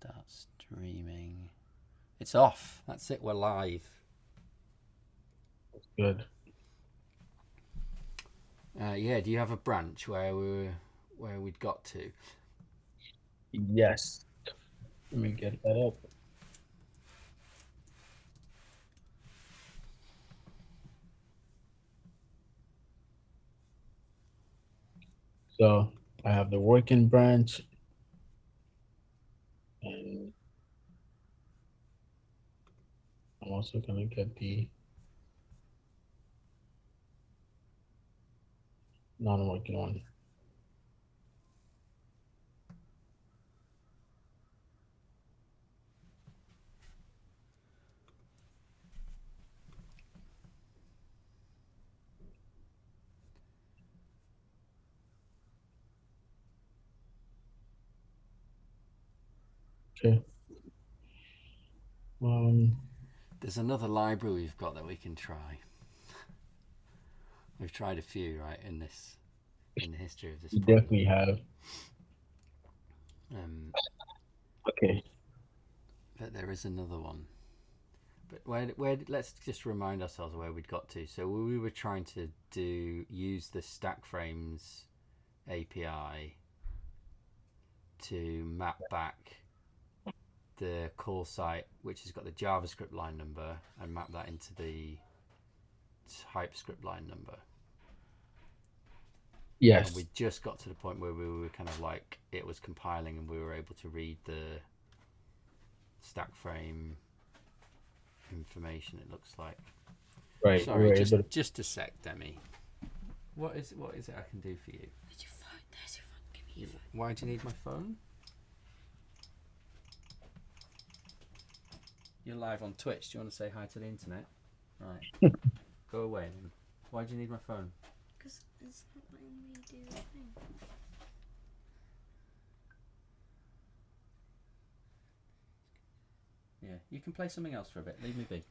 Start streaming. It's off. That's it. We're live. Good. Yeah. Do you have a branch where we'd got to? Yes. Let me get that up. So I have the working branch, and I'm also going to get the non-working one. Okay. There's another library we've got that we can try. We've tried a few, right, in the history of this. You definitely have. Okay. But there is another one. But let's just remind ourselves where we'd got to. So we were trying to use the stack frames API to map back the call site, which has got the JavaScript line number, and map that into the TypeScript line number. Yes. And we just got to the point where we were kind of like, it was compiling and we were able to read the stack frame information, it looks like. Right. Sorry, just a sec, Demi. What is it I can do for you? Where's your phone? There's your phone. Give me your phone. Why do you need my phone? You're live on Twitch. Do you want to say hi to the internet? Right. Go away then. Why do you need my phone? Because it's not letting me do the thing. Yeah, you can play something else for a bit. Leave me be.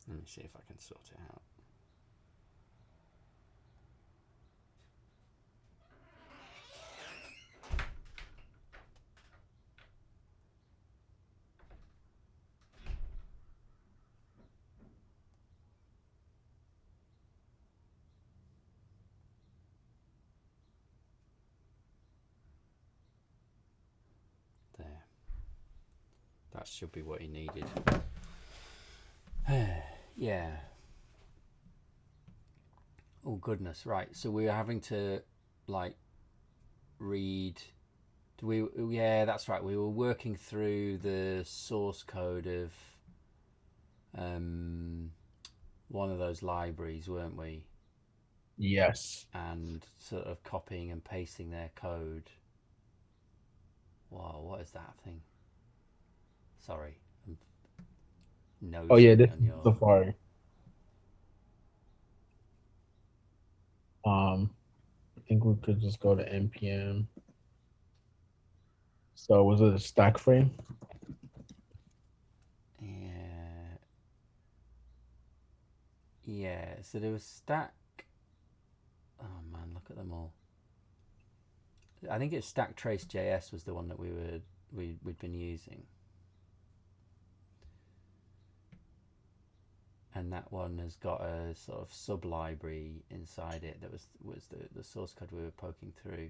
Let me see if I can sort it out. There. That should be what he needed. Yeah. Oh goodness, right. So we were having to like read. Yeah, that's right. We were working through the source code of one of those libraries, weren't we? Yes. And sort of copying and pasting their code. Wow, what is that thing? Sorry. Oh yeah, this on is your... Safari. I think we could just go to npm. So was it a stack frame? Yeah. Yeah, so there was stack. Oh man, look at them all. I think it's stack trace JS was the one that we'd been using. And that one has got a sort of sub library inside it that was the source code we were poking through.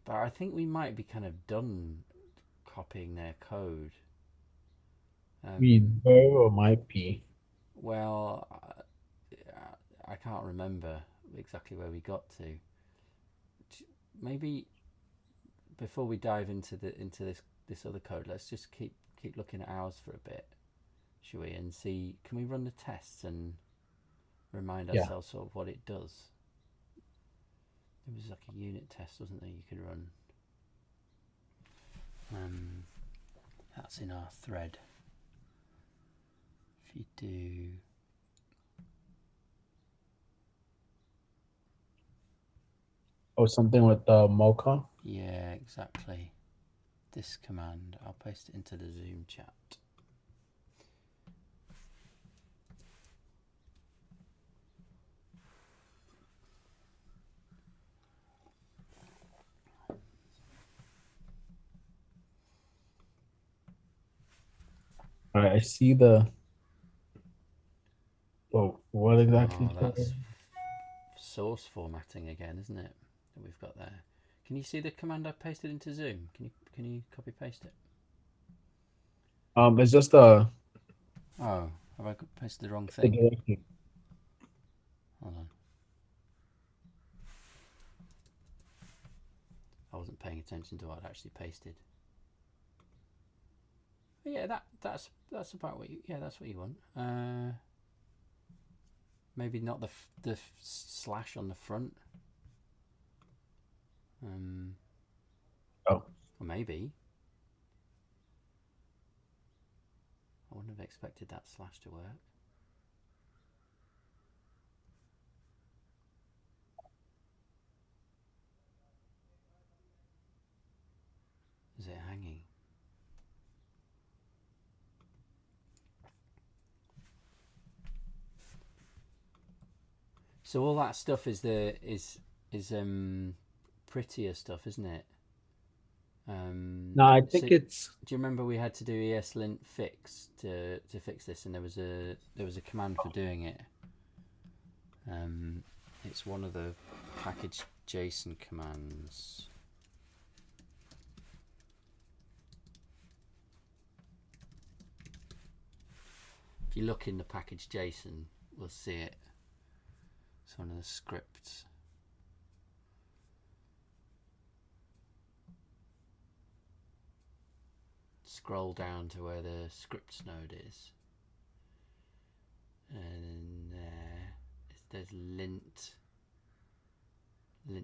But I think we might be kind of done copying their code. We very well might be. Well, I can't remember exactly where we got to. Maybe before we dive into this other code, let's just keep looking at ours for a bit, shall we? And see, can we run the tests and remind ourselves sort of what it does? It was like a unit test, wasn't there? You could run. That's in our thread. If you do. Oh, something with Mocha? Yeah, exactly. This command, I'll paste it into the Zoom chat. All right, I see the. Oh, what exactly? Oh, that's source formatting again, isn't it? That we've got there. Can you see the command I pasted into Zoom? Can you copy paste it? It's just the Oh, have I pasted the wrong the thing? directory. Hold on. I wasn't paying attention to what I'd actually pasted. But yeah, that's about what you. Yeah, that's what you want. Maybe not the slash on the front. Oh, Or maybe. I wouldn't have expected that slash to work. Is it hanging? So all that stuff is prettier stuff, isn't it? no, I So think it's. do you remember we had to do eslint fix to fix this, and there was a command for doing it. It's one of the package JSON commands. If you look in the package JSON, we'll see it. It's one of the scripts. Scroll down to where the scripts node is, and there's lint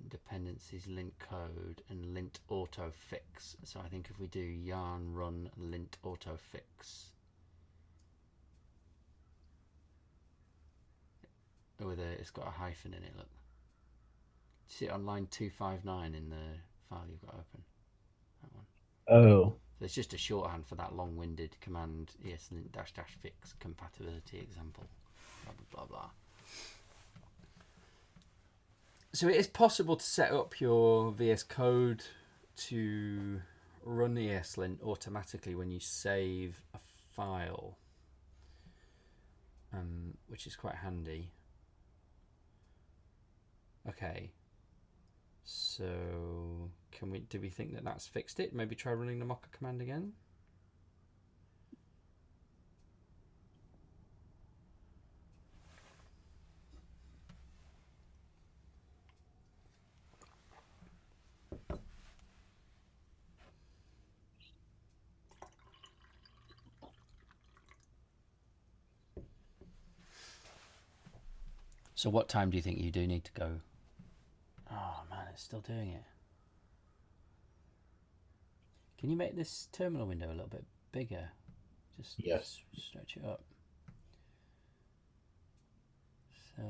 dependencies, lint code, and lint auto fix. So I think if we do yarn run lint auto fix with it's got a hyphen in it. Look, see it on line 259 in the file you've got open. That one. Oh, So it's just a shorthand for that long-winded command eslint -- fix compatibility example. Blah blah blah blah. So it is possible to set up your VS Code to run the ESLint automatically when you save a file, which is quite handy. Okay, so do we think that that's fixed it? Maybe try running the mocker command again. So what time do you think you do need to go? Oh man, it's still doing it. Can you make this terminal window a little bit bigger? Just yes. stretch it up. So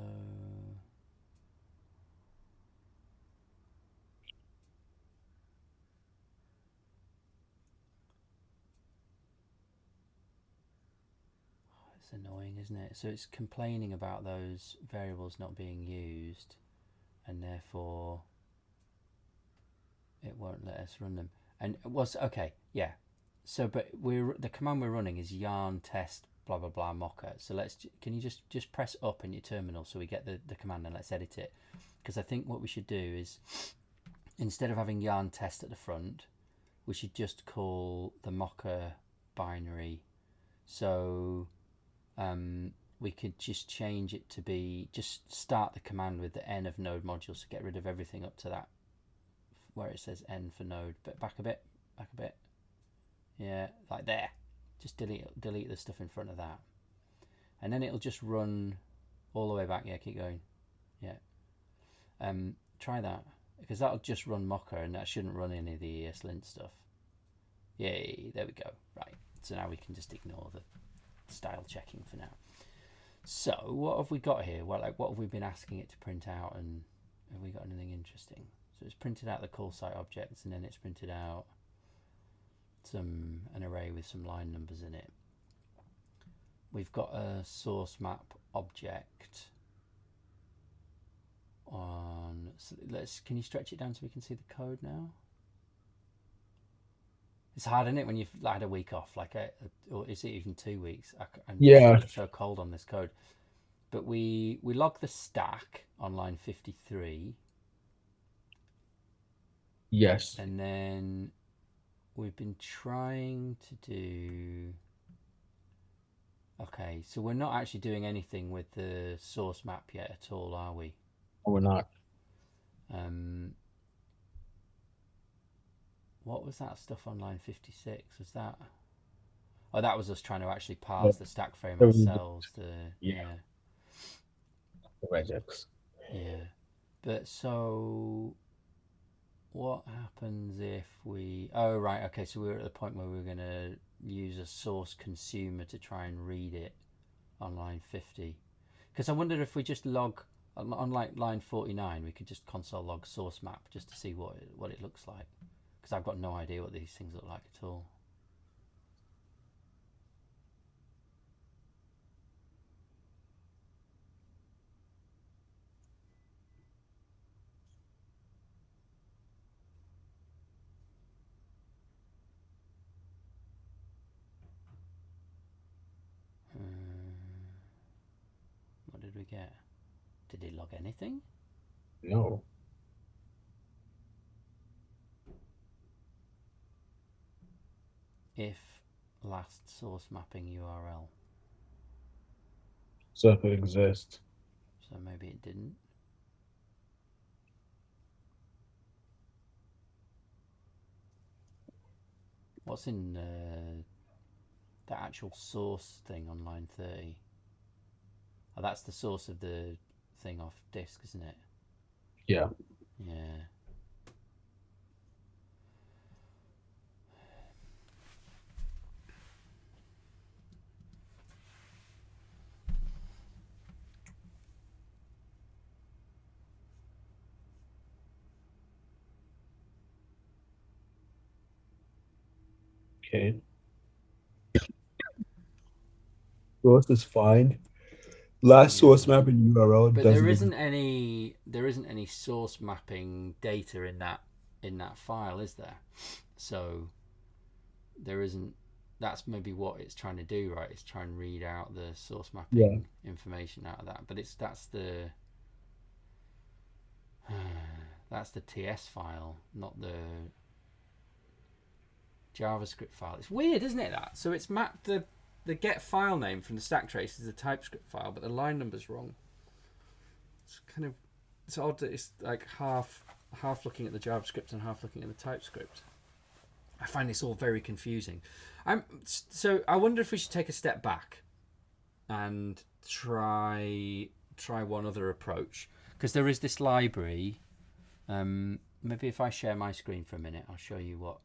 it's annoying, isn't it? So it's complaining about those variables not being used, and therefore it won't let us run them. And it was okay, yeah. So, but the command we're running is yarn test blah blah blah mocker. So can you just press up in your terminal so we get the command, and let's edit it. Because I think what we should do is, instead of having yarn test at the front, we should just call the mocker binary. So we could just change it to be, just start the command with the n of node modules, so get rid of everything up to that where it says n for node, but back a bit, yeah, like there. Just delete the stuff in front of that, and then it'll just run all the way back. Yeah, keep going. Yeah, try that, because that'll just run mocker, and that shouldn't run any of the ESLint stuff. Yay, there we go. Right, so now we can just ignore the style checking for now. So what have we got here? Well, like, what have we been asking it to print out, and have we got anything interesting? So it's printed out the call site objects, and then it's printed out an array with some line numbers in it. We've got a source map object on. So can you stretch it down so we can see the code now? It's hard, isn't it, when you've had a week off, or is it even 2 weeks? I'm Yeah. so cold on this code. But we log the stack on line 53, Yes. and then we've been trying to do... Okay, so we're not actually doing anything with the source map yet at all, are we? Or not. What was that stuff on line 56? Was that... Oh, that was us trying to actually Yeah. parse the stack frame So we- ourselves. Yeah. The regex. Yeah. But so what happens if we... Oh, right. Okay, so we're at the point where we're going to use a source consumer to try and read it on line 50. Because I wondered if we just log... On like line 49, we could just console log source map just to see what it looks like. Because I've got no idea what these things look like at all. What did we get? Did it log anything? No. If last source mapping URL. So if it exists. So maybe it didn't. What's in the actual source thing on line 30? Oh, that's the source of the thing off disk, isn't it? Yeah. Yeah. Okay. Source is fine. Last source mapping URL But doesn't there isn't any source mapping data in that file, is there? So there isn't. That's maybe what it's trying to do, right? It's trying to read out the source mapping information out of that. But that's the TS file, not the JavaScript file. It's weird, isn't it? That so it's mapped the get file name from the stack trace is a TypeScript file, but the line number's wrong. It's odd that it's like half looking at the JavaScript and half looking at the TypeScript. I find this all very confusing. So I wonder if we should take a step back and try one other approach, because there is this library. Maybe if I share my screen for a minute, I'll show you what.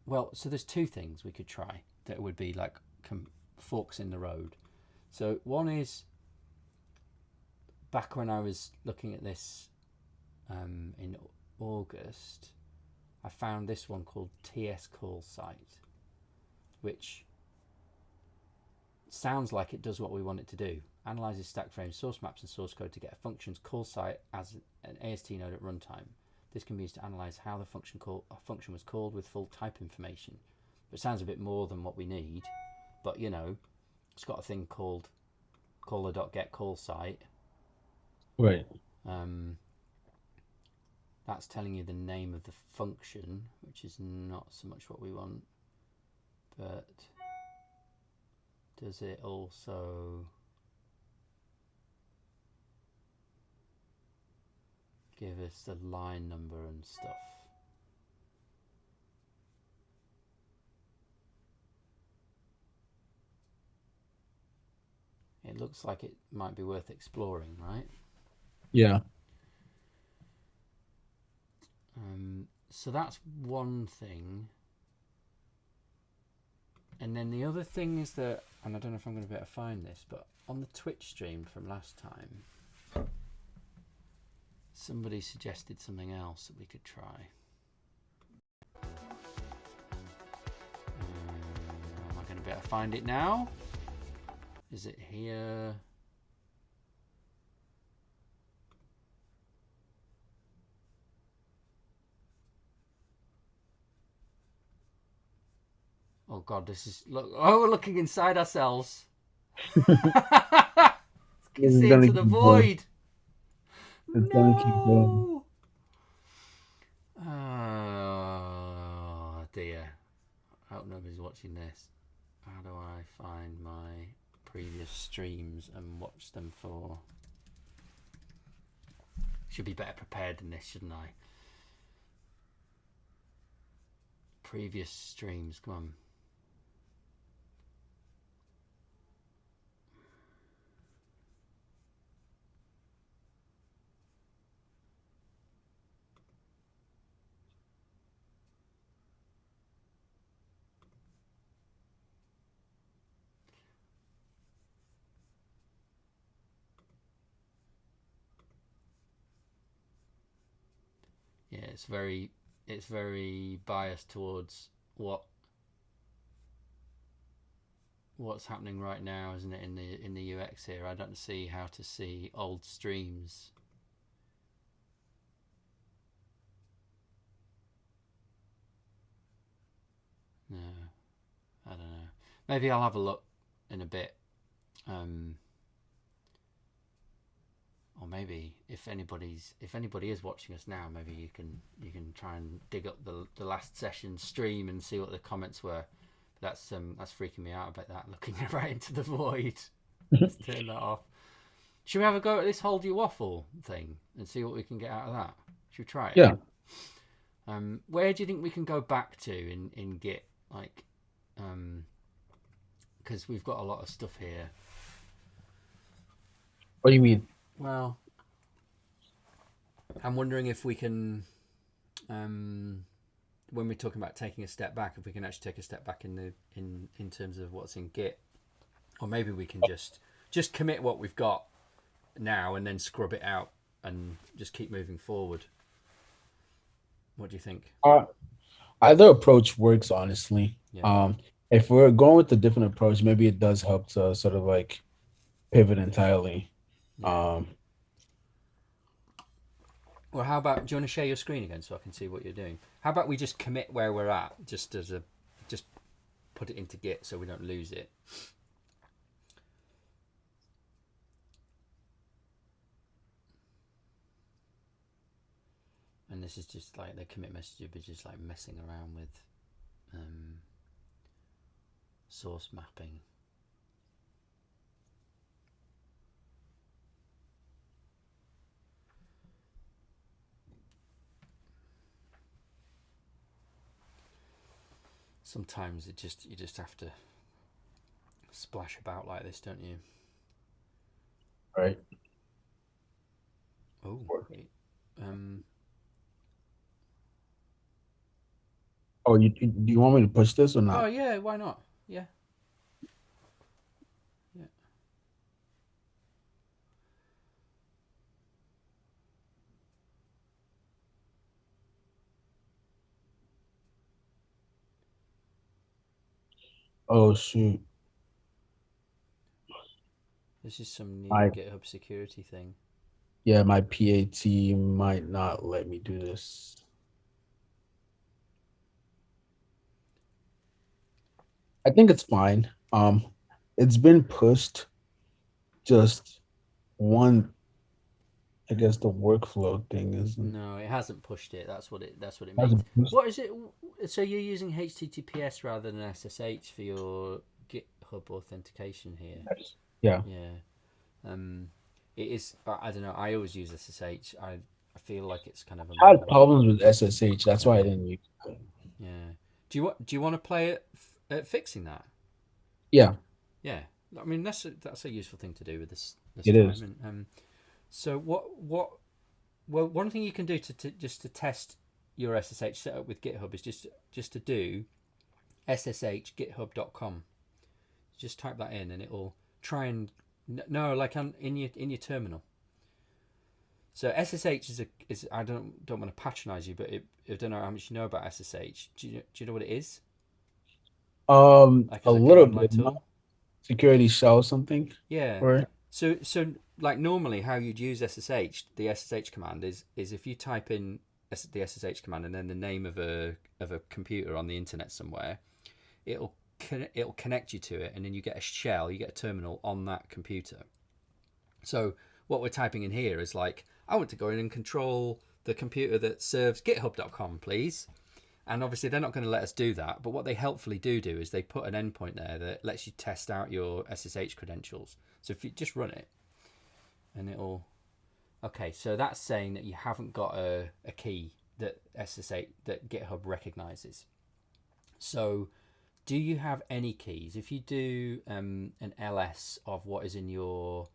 Well, so there's two things we could try that would be like forks in the road. So one is, back when I was looking at this in August, I found this one called TS call site, which sounds like it does what we want it to do. Analyzes stack frame source maps and source code to get a function's call site as an AST node at runtime. This can be used to analyze how the function was called with full type information. It sounds a bit more than what we need, but you know, it's got a thing called caller.get call site. Right. That's telling you the name of the function, which is not so much what we want. But does it also give us the line number and stuff? It looks like it might be worth exploring, right? Yeah. So that's one thing. And then the other thing is that, and I don't know if I'm going to be able to find this, but on the Twitch stream from last time, somebody suggested something else that we could try. Am I going to be able to find it now? Is it here? Oh God, this is look. Oh, we're looking inside ourselves. You It's see gonna into the keep going. void. It's gonna keep going. No. Oh dear. I hope nobody's watching this. How do I find my previous streams and watch them for? Should be better prepared than this, shouldn't I? Previous streams, come on. Yeah, it's very biased towards what's happening right now, isn't it? In the UX here, I don't see how to see old streams. No, I don't know. Maybe I'll have a look in a bit. Or maybe if anybody is watching us now, maybe you can try and dig up the last session stream and see what the comments were. But that's freaking me out about that, looking right into the void. Let's turn that off. Should we have a go at this hold your waffle thing and see what we can get out of that? Should we try it? Yeah. Where do you think we can go back to in Git? Like, because we've got a lot of stuff here. What do you mean? Well, I'm wondering if we can, when we're talking about taking a step back, if we can actually take a step back in terms of what's in Git, or maybe we can just commit what we've got now and then scrub it out and just keep moving forward. What do you think? Either approach works, honestly. Yeah. If we're going with a different approach, maybe it does help to sort of like pivot entirely. Yeah. Well, how about, do you want to share your screen again so I can see what you're doing? How about we just commit where we're at, just put it into Git so we don't lose it. And this is just like the commit message, but just like messing around with source mapping. Sometimes you just have to splash about like this, don't you? Right. Oh, wait. Oh, do you want me to push this or not? Oh yeah, why not? Yeah. Yeah. Oh shoot. This is some new My GitHub security thing. yeah, my PAT might not let me do this. I think it's fine. It's been pushed. Just one, I guess the workflow thing isn't No, it hasn't pushed it. That's what it means. hasn't pushed. What is it? So you're using HTTPS rather than SSH for your GitHub authentication here? Yeah. Yeah. It is. I don't know. I always use SSH. I feel like it's kind of a. I had problems with SSH. That's why I didn't use it. Yeah. Do you want to play at fixing that? Yeah, Yeah. I mean that's a useful thing to do with this it time. is. And, so well, one thing you can do to test your SSH setup with GitHub is just to do sshgithub.com. Just type that in and it'll try and like in your terminal. So SSH is I don't want to patronize you, but I don't know how much you know about SSH. Do you know what it is? Like A as an little online bit. tool? Security shell something, Yeah. or So like normally how you'd use SSH, the SSH command is if you type in the SSH command and then the name of a computer on the internet somewhere, it'll it'll connect you to it, and then you get a shell, you get a terminal on that computer. So what we're typing in here is like, I want to go in and control the computer that serves github.com, please. And obviously they're not going to let us do that, but what they helpfully do is they put an endpoint there that lets you test out your SSH credentials. So if you just run it, and it'll... Okay, so that's saying that you haven't got a key that SSH, that GitHub recognizes. So do you have any keys? If you do an ls of what is in your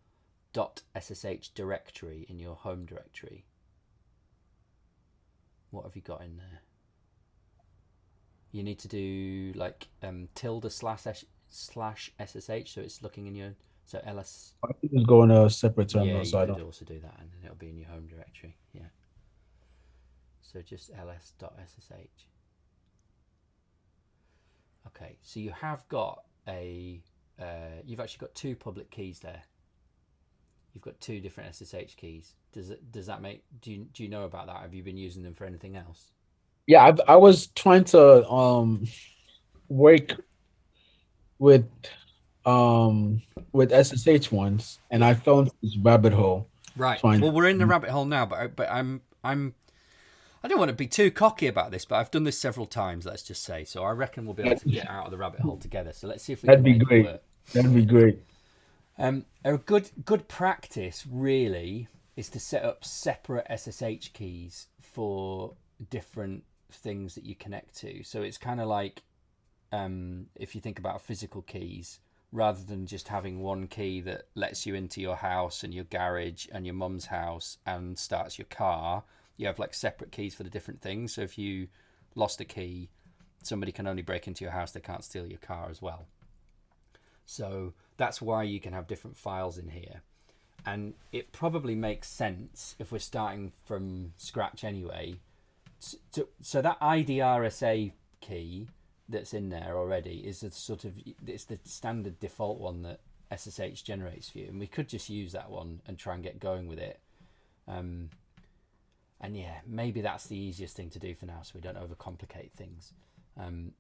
.ssh directory, in your home directory, what have you got in there? You need to do like tilde slash ssh, so it's looking in your, so ls. I think it's going to a separate terminal. Yeah, so you I could don't. also do that, and then it'll be in your home directory. Yeah. So just ls.ssh. Okay, so you have got a, you've actually got two public keys there. You've got two different SSH keys. Does that make, do you know about that? Have you been using them for anything else? Yeah, I was trying to work with SSH ones, and I fell into this rabbit hole. Right. Trying Well, we're in the rabbit hole now, but I don't want to be too cocky about this, but I've done this several times, let's just say. So I reckon we'll be able to get out of the rabbit hole together. So let's see if we That'd can be make great. it work. That'd be great. A good practice really is to set up separate SSH keys for different things that you connect to. So it's kind of like if you think about physical keys, rather than just having one key that lets you into your house and your garage and your mum's house and starts your car, you have like separate keys for the different things. So if you lost a key, somebody can only break into your house, they can't steal your car as well. So that's why you can have different files in here. And it probably makes sense if we're starting from scratch anyway. So that IDRSA key that's in there already is a sort of, it's the standard default one that SSH generates for you. And we could just use that one and try and get going with it. And yeah, maybe that's the easiest thing to do for now, so we don't overcomplicate things.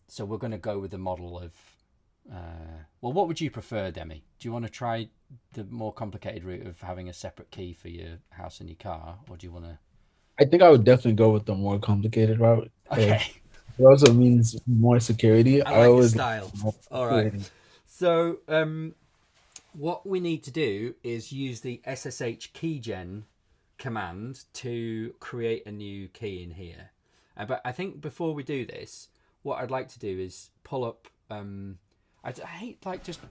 So we're going to go with the model of, well, what would you prefer, Demi? Do you want to try the more complicated route of having a separate key for your house and your car, or do you want to? I think I would definitely go with the more complicated route. Okay. It also means more security. I like your always style. All right. So what we need to do is use the SSH keygen command to create a new key in here. But I think before we do this, what I'd like to do is pull up. I hate like just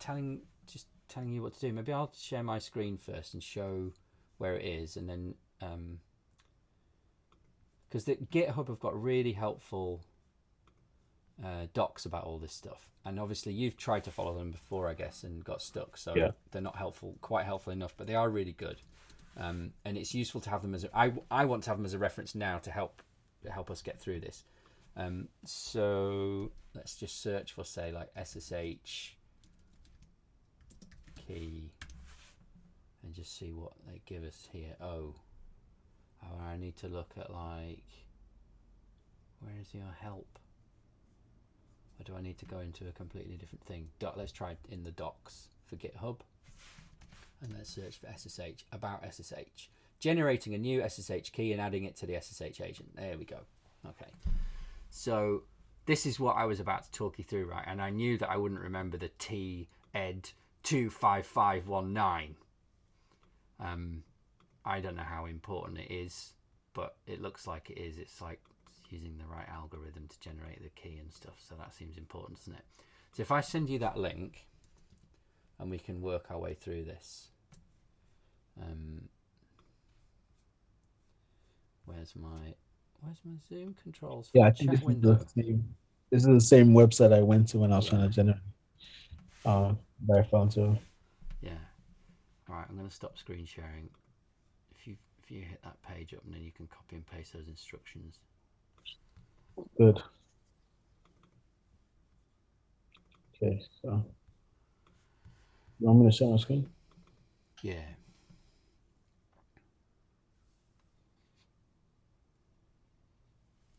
telling you what to do. Maybe I'll share my screen first and show where it is, and then because the GitHub have got really helpful docs about all this stuff, and obviously you've tried to follow them before, I guess, and got stuck. So yeah, they're not quite helpful enough, but they are really good. And it's useful to have them as I want to have them as a reference now to help us get through this. So let's just search for, say, like SSH key and just see what they give us here. Oh, I need to look at, like, where is your help? Or do I need to go into a completely different thing? Let's try in the docs for GitHub. And let's search for SSH, about SSH. Generating a new SSH key and adding it to the SSH agent. There we go. Okay. So this is what I was about to talk you through, right? And I knew that I wouldn't remember the TED 25519. I don't know how important it is, but it looks like it is. It's like using the right algorithm to generate the key and stuff. So that seems important, doesn't it? So if I send you that link, and we can work our way through this. Where's my Zoom controls? Yeah, I think this is the same website I went to when I was trying to generate. That I found too. Yeah. All right, I'm going to stop screen sharing. If you hit that page up, and then you can copy and paste those instructions. Good. Okay, so. You want me to share my screen? Yeah.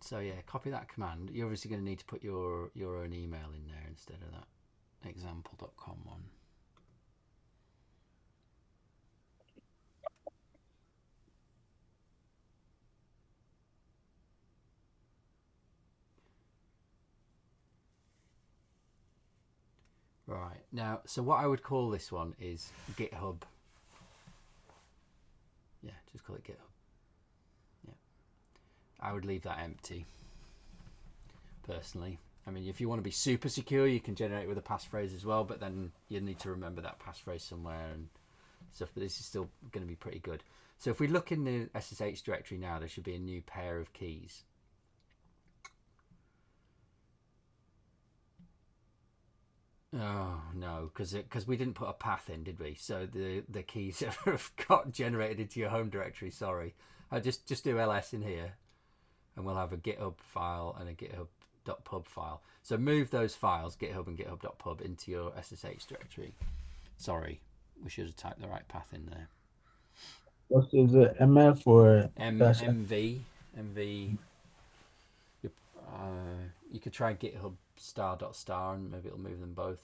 So yeah, copy that command. You're obviously going to need to put your own email in there instead of that example.com one. Right, now, so what I would call this one is GitHub. Yeah, just call it GitHub. Yeah. I would leave that empty, personally. I mean, if you want to be super secure, you can generate it with a passphrase as well, but then you need to remember that passphrase somewhere and stuff, but this is still going to be pretty good. So if we look in the SSH directory now, there should be a new pair of keys. Oh no, because we didn't put a path in, did we? So the keys have got generated into your home directory. Sorry, I just do ls in here, and we'll have a GitHub file and a GitHub.pub file. So move those files, GitHub and GitHub.pub, into your SSH directory. Sorry, we should have typed the right path in there. What is it? MF or MV? You could try GitHub *** and maybe it'll move them both.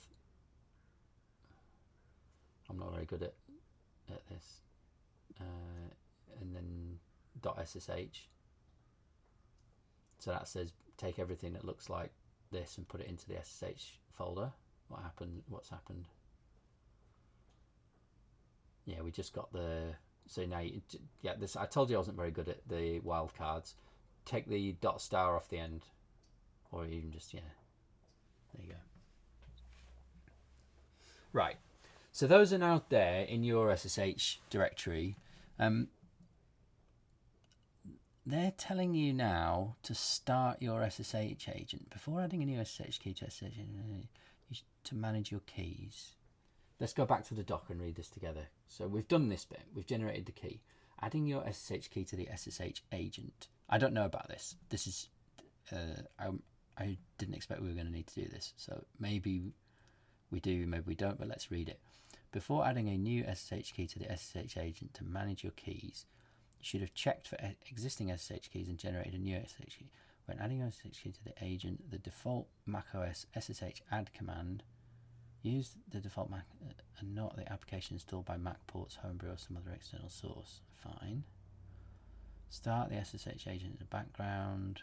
I'm not very good at this. And then .ssh. So that says take everything that looks like this and put it into the SSH folder. What's happened? Yeah, we just got the... So now, this, I told you I wasn't very good at the wildcards. Take the .* off the end. Or even just, yeah. There you go. Right. So those are now there in your SSH directory. They're telling you now to start your SSH agent. Before adding a new SSH key to SSH agent, to manage your keys. Let's go back to the doc and read this together. So we've done this bit. We've generated the key. Adding your SSH key to the SSH agent. I don't know about this. This is... I didn't expect we were going to need to do this. So maybe we do, maybe we don't, but let's read it. Before adding a new SSH key to the SSH agent to manage your keys, you should have checked for existing SSH keys and generated a new SSH key. When adding your SSH key to the agent, the default macOS SSH add command, use the default Mac and not the application installed by Mac ports, Homebrew, or some other external source. Fine. Start the SSH agent in the background.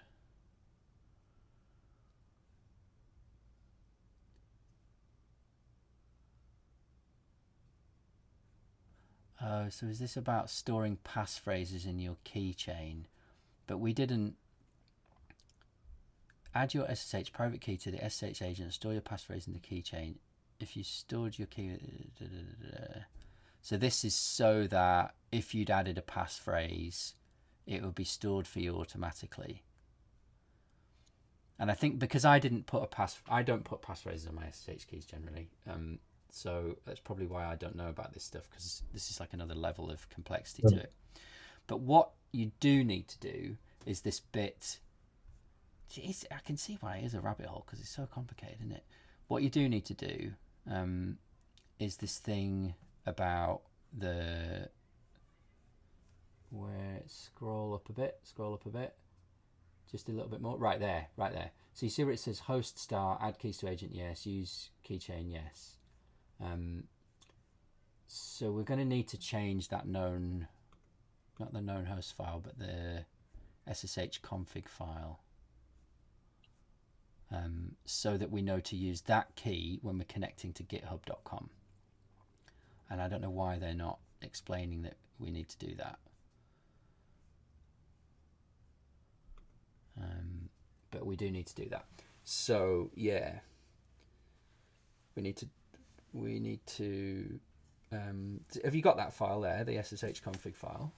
Oh, so is this about storing passphrases in your keychain? But we didn't add your SSH private key to the SSH agent and store your passphrase in the keychain. If you stored your key... So this is so that if you'd added a passphrase, it would be stored for you automatically. And I think because I don't put passphrases on my SSH keys generally. So that's probably why I don't know about this stuff, because this is like another level of complexity to it. But what you do need to do is this bit. I can see why it is a rabbit hole, because it's so complicated, isn't it? What you do need to do is this thing about the... Scroll up a bit. Just a little bit more. Right there. So you see where it says host star, add keys to agent, yes. Use keychain, yes. So we're going to need to change that known, not the known host file, but the SSH config file, so that we know to use that key when we're connecting to github.com. And I don't know why they're not explaining that we need to do that. But we do need to do that. So yeah, we need to have you got that file there, the SSH config file?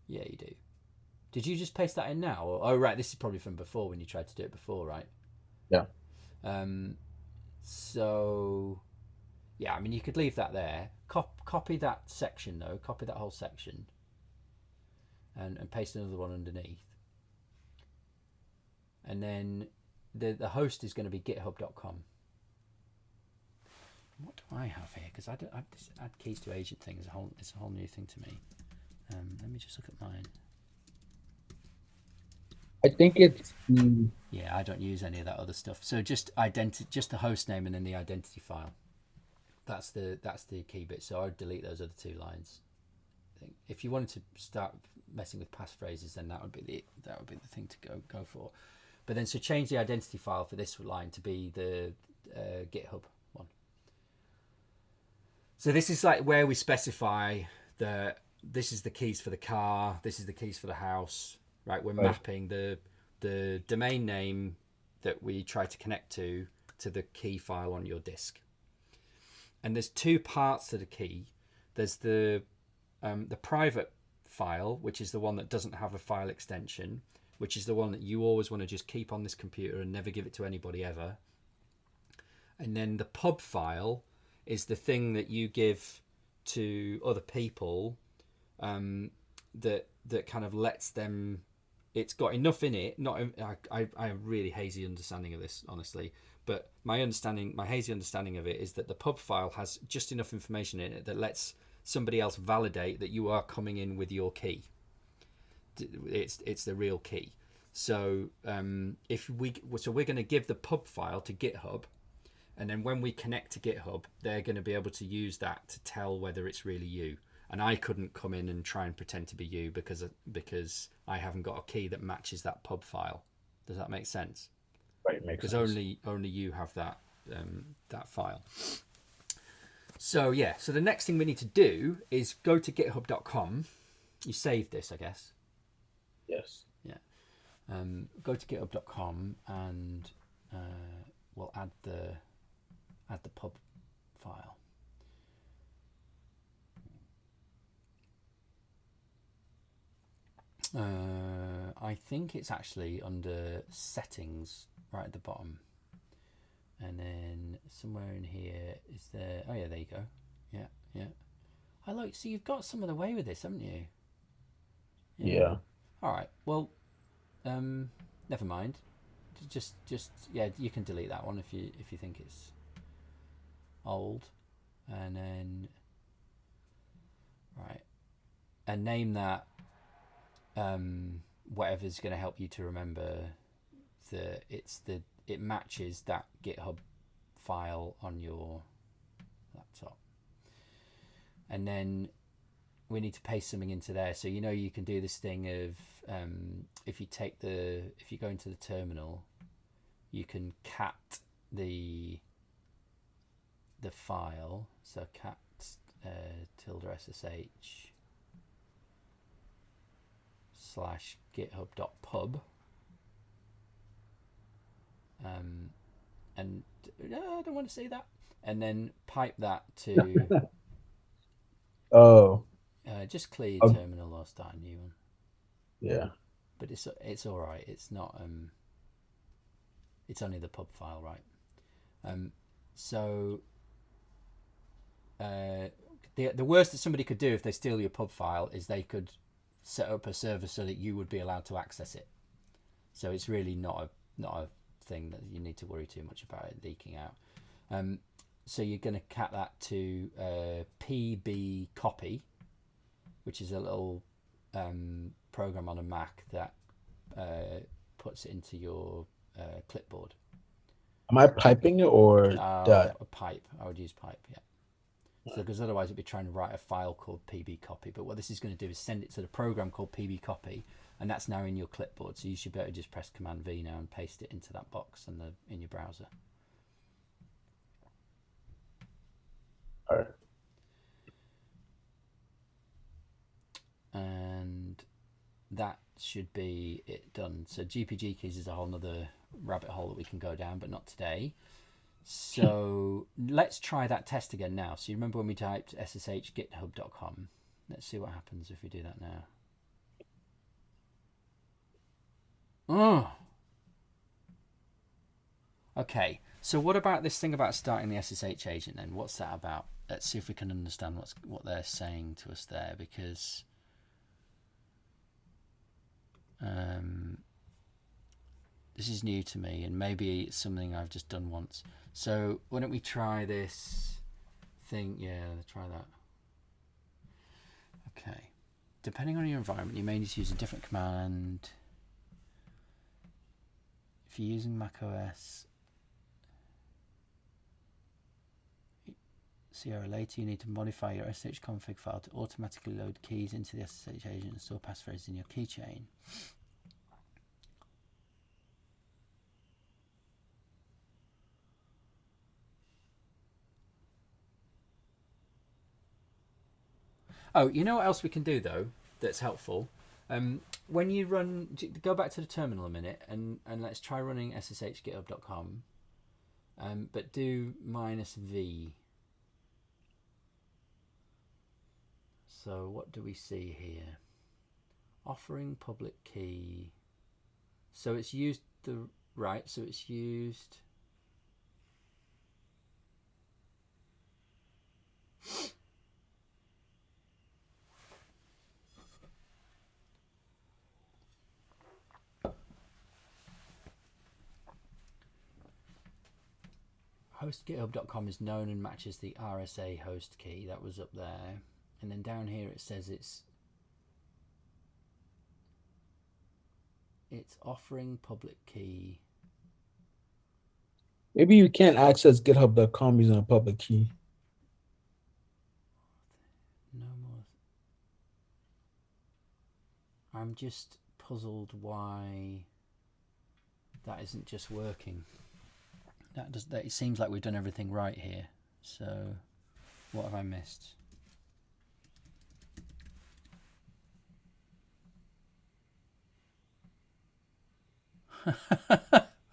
Yeah, you do. Did you just paste that in now? Oh right, this is probably from before, when you tried to do it before, right? Yeah. So yeah, I mean, you could leave that there. Copy that section though. Copy that whole section. And paste another one underneath. And then the host is going to be github.com. What do I have here? Because this add keys to agent thing is a whole new thing to me. Let me just look at mine. I think it's Yeah, I don't use any of that other stuff. So just just the host name and then the identity file. That's the key bit. So I'd delete those other 2 lines. If you wanted to start messing with passphrases, then that would be the thing to go for. But then so change the identity file for this line to be the GitHub one. So this is like where we specify this is the keys for the car, this is the keys for the house, right? We're mapping the domain name that we try to connect to the key file on your disk. And there's 2 parts to the key. There's the private file, which is the one that doesn't have a file extension, which is the one that you always want to just keep on this computer and never give it to anybody ever. And then the pub file is the thing that you give to other people that kind of lets them. It's got enough in it. I have really hazy understanding of this, honestly. But my hazy understanding of it is that the pub file has just enough information in it that lets somebody else validate that you are coming in with your key. It's the real key. So we're going to give the pub file to GitHub, and then when we connect to GitHub, they're going to be able to use that to tell whether it's really you. And I couldn't come in and try and pretend to be you because I haven't got a key that matches that pub file. Does that make sense? right. Makes Because sense. only you have that file. So yeah, so the next thing we need to do is go to github.com. You saved this, I guess. Yes. Yeah. Go to github.com and we'll add the pub file. I think it's actually under settings right at the bottom, and then somewhere in here is there. Oh yeah, there you go. Yeah. I like. So you've got some of the way with this, haven't you? Yeah. All right. Well, never mind. Just yeah, you can delete that one if you think it's old, and then right, and name that whatever's going to help you to remember it matches that GitHub file on your laptop. And then we need to paste something into there. So you can do this thing of if you go into the terminal, you can cat the file. So cat ~SSH /github.pub and I don't want to say that, and then pipe that to Oh. just clear your terminal or start a new one. Yeah. But it's all right. It's not it's only the pub file, right? So the worst that somebody could do if they steal your pub file is they could set up a server so that you would be allowed to access it. So it's really not a thing that you need to worry too much about it leaking out. So you're going to cat that to pb copy, which is a little program on a Mac that puts it into your clipboard. Am I piping it or that? A pipe. I would use pipe, yeah. So because otherwise it'd be trying to write a file called pbcopy. But what this is going to do is send it to the program called pbcopy, and that's now in your clipboard. So you should be able to just press Command V now and paste it into that box in your browser. All right. And that should be it done. So GPG keys is a whole nother rabbit hole that we can go down, but not today. So let's try that test again now. So you remember when we typed SSH github.com? Let's see what happens if we do that now. Oh. Okay, so what about this thing about starting the SSH agent then? What's that about? Let's see if we can understand what they're saying to us there, because this is new to me, and maybe it's something I've just done once. So why don't we try this thing? Yeah, let's try that. Okay. depending on your environment, you may need to use a different command. If you're using macOS Sierra later, you need to modify your SSH config file to automatically load keys into the SSH agent and store passphrases in your keychain. Oh, you know what else we can do though that's helpful? When you run, go back to the terminal a minute and let's try running sshgithub.com, but do -v. So what do we see here? Offering public key. So it's used the right. So it's used. Hostgithub.com is known and matches the RSA host key. That was up there. And then down here it says it's offering public key. Maybe you can't access github.com using a public key. No more. I'm just puzzled why that isn't just working. That it seems like we've done everything right here. So what have I missed?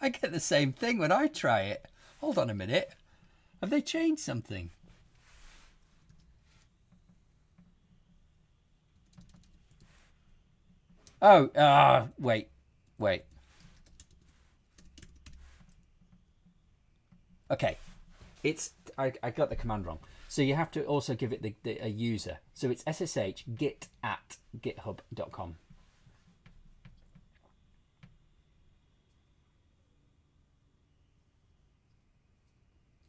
I get the same thing when I try it. Hold on a minute. Have they changed something? Oh, wait. Okay. I got the command wrong. So you have to also give it a user. So it's SSH git at github.com.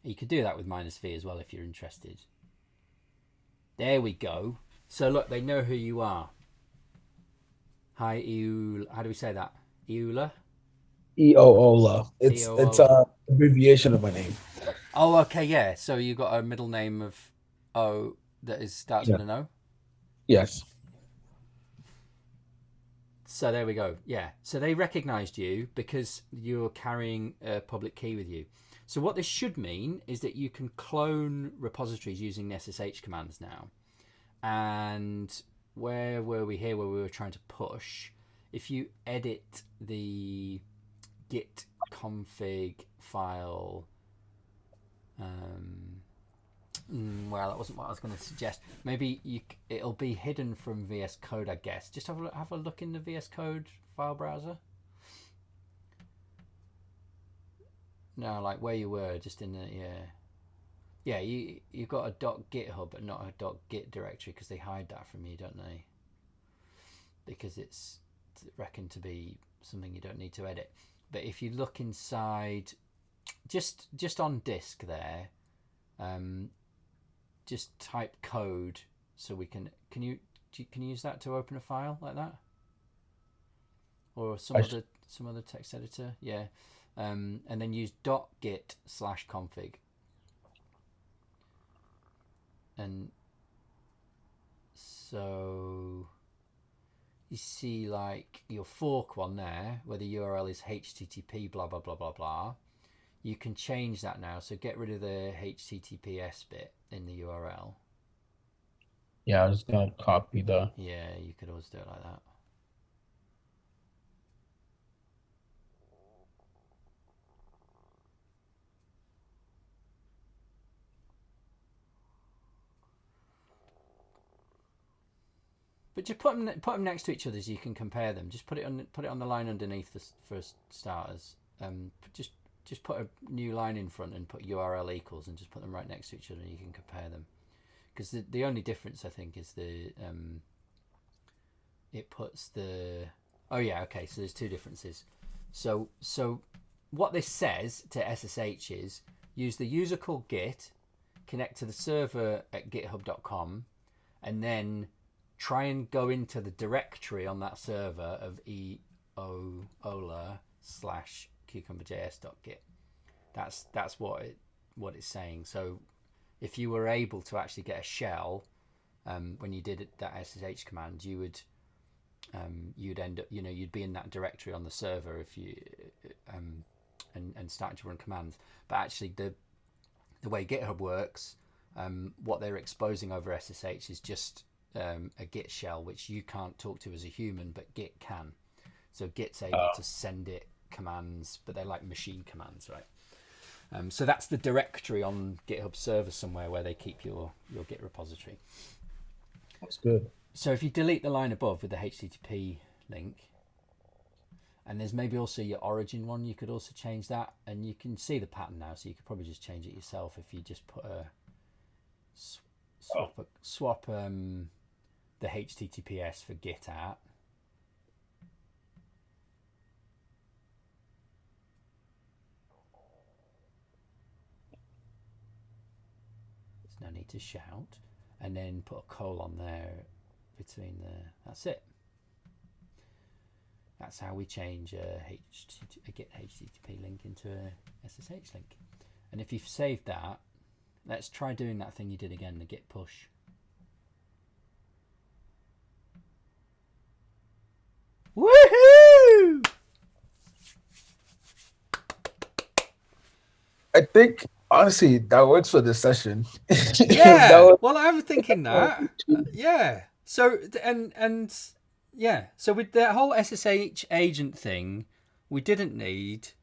You could do that with -v as well if you're interested. There we go. So look, they know who you are. Hi, Eula. How do we say that? Eula? Eoola. It's Eoola. a abbreviation of my name. Oh, okay, yeah. So you got a middle name of O that starts with an O? Yes. So there we go. Yeah. So they recognized you because you're carrying a public key with you. So what this should mean is that you can clone repositories using the SSH commands now. And where were we here where we were trying to push? If you edit the git config file, well, that wasn't what I was going to suggest. Maybe it'll be hidden from VS Code, I guess. Just have a look in the VS Code file browser. No, like where you were, just in the you've got a .github but not a .git directory because they hide that from you, don't they? Because it's reckoned to be something you don't need to edit. But if you look inside, just on disk there, just type code so we can you use that to open a file like that, or some other text editor? Yeah. And then use .git/config, and so you see like your fork one there where the URL is http blah blah blah blah blah. You can change that now, so get rid of the HTTPS bit in the URL. Yeah, I was gonna copy the. Yeah, you could always do it like that. But just put them next to each other so you can compare them. Just put it on the line underneath for starters. Just put a new line in front and put URL equals and just put them right next to each other and you can compare them. Because the only difference I think is it puts the so there's two differences. So what this says to SSH is use the user called git, connect to the server at github.com, and then try and go into the directory on that server of eola/cucumberjs.git. That's what it's saying. So if you were able to actually get a shell when you did that SSH command, you'd end up, you'd be in that directory on the server if you and starting to run commands. But actually, the way GitHub works, what they're exposing over SSH is just a Git shell, which you can't talk to as a human, but Git can. So Git's able to send it commands, but they're like machine commands, right? So that's the directory on GitHub server somewhere where they keep your Git repository. That's good. So if you delete the line above with the HTTP link, and there's maybe also your origin one, you could also change that, and you can see the pattern now, so you could probably just change it yourself if you just put a swap the HTTPS for Git at. There's no need to shout, and then put a colon there between that's it. That's how we change a Git HTTP link into a SSH link. And if you've saved that, let's try doing that thing you did again, the git push. Woohoo! I think honestly that works for this session. Yeah. Well, I'm thinking that. Yeah. So and yeah. So with the whole SSH agent thing, we didn't need.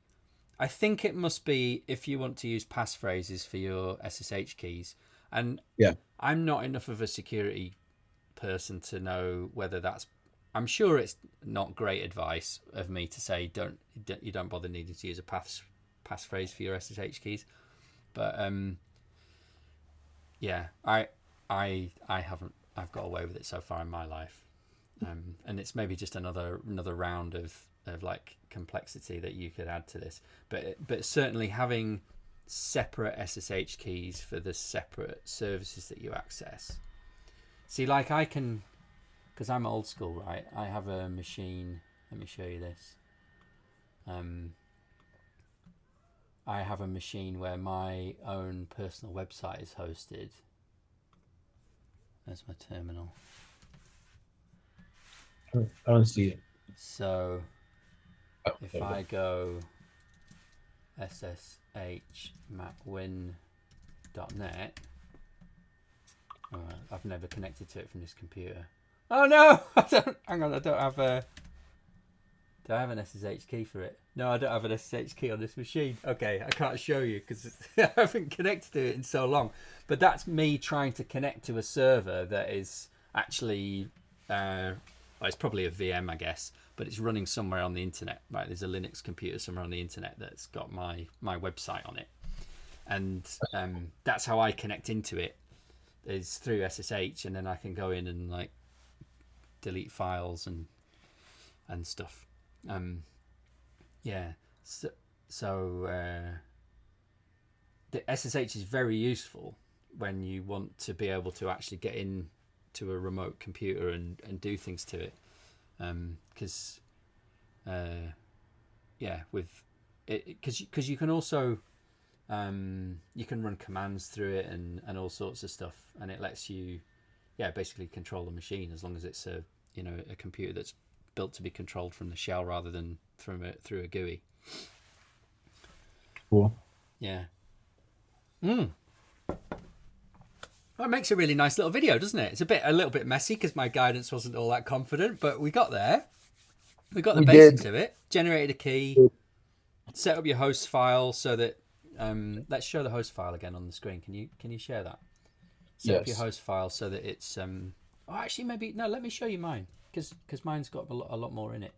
I think it must be if you want to use passphrases for your SSH keys. And yeah, I'm not enough of a security person to know whether that's. I'm sure it's not great advice of me to say you don't bother needing to use a passphrase for your SSH keys, but yeah, I haven't. I've got away with it so far in my life, and it's maybe just another round of like complexity that you could add to this, but certainly having separate SSH keys for the separate services that you access. See, like I can, because I'm old school, right? I have a machine. Let me show you this. I have a machine where my own personal website is hosted. There's my terminal. I don't see it. So if I go sshmacwin.net, I've never connected to it from this computer. Oh no! Hang on, I don't have a. Do I have an SSH key for it? No, I don't have an SSH key on this machine. Okay, I can't show you because I haven't connected to it in so long. But that's me trying to connect to a server that is actually, well, it's probably a VM, I guess, but it's running somewhere on the internet. Right, there's a Linux computer somewhere on the internet that's got my website on it, and that's how I connect into it. Is through SSH, and then I can go in and like delete files and stuff. Yeah, so the SSH is very useful when you want to be able to actually get in to a remote computer and do things to it, because yeah, with it, because you can also you can run commands through it and all sorts of stuff, and it lets you basically control the machine as long as it's a computer that's built to be controlled from the shell rather than through a GUI. Cool. Yeah. Well, it makes a really nice little video, doesn't it? It's a little bit messy because my guidance wasn't all that confident, but we got there. We got the basics of it. Generated a key. Set up your host file so that let's show the host file again on the screen. Can you share that? Set up your host file so that it's oh, actually, maybe no. Let me show you mine because mine's got a lot more in it.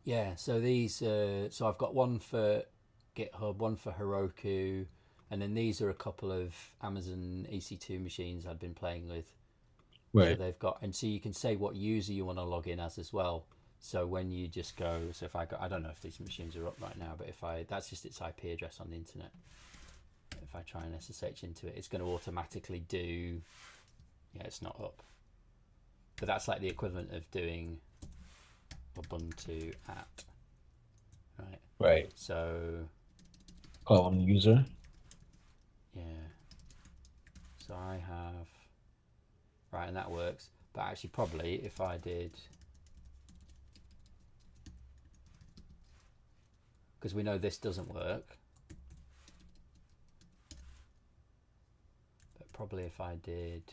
Yeah, so these, so I've got one for GitHub, one for Heroku, and then these are a couple of Amazon EC2 machines I've been playing with. So Right. they've got, and so you can say what user you want to log in as well. So when you just go, so if I go, I don't know if these machines are up right now, but if I, that's just its IP address on the internet. If I try and SSH into it, it's going to automatically do, yeah, it's not up. But that's like the equivalent of doing Ubuntu at, right? Right. So, Column user. yeah. So I have, right, and that works. But actually probably if I did, because we know this doesn't work, but probably if I did,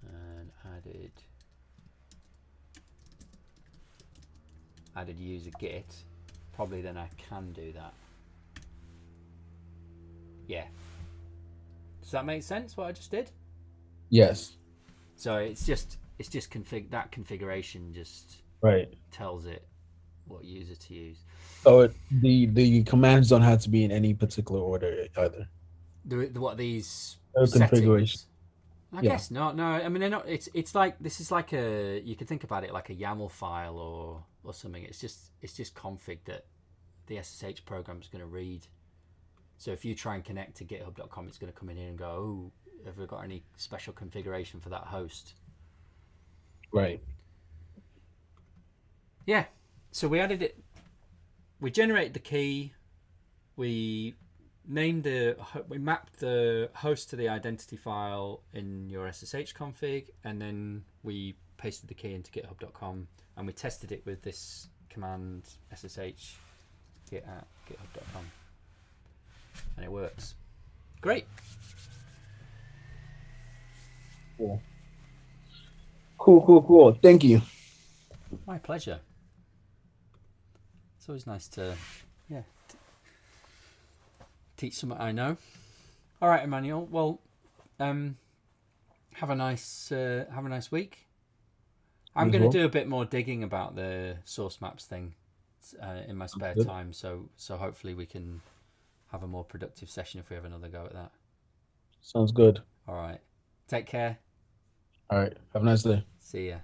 and added user git, probably then I can do that. Yeah. Does that make sense what I just did? Yes. So it's just that configuration just Right. tells it what user to use. So the commands don't have to be in any particular order either. What these Configuration. settings? I Yeah. guess not. No, I mean they're not. It's like this is like a, you can think about it like a YAML file or something. It's just config that the SSH program is going to read. So if you try and connect to GitHub.com, it's going to come in here and go, oh, have we got any special configuration for that host? Right. Yeah. So we added it. We generated the key. We named we mapped the host to the identity file in your SSH config, and then we pasted the key into github.com, and we tested it with this command ssh git at github.com, and it works. Great. Cool. Thank you. My pleasure. It's always nice to, yeah, teach something I know. All right, Emmanuel. Well, have a nice week. I'm going to do a bit more digging about the source maps thing in my spare time. So hopefully we can have a more productive session if we have another go at that. Sounds good. All right. Take care. All right. Have a nice day. See ya.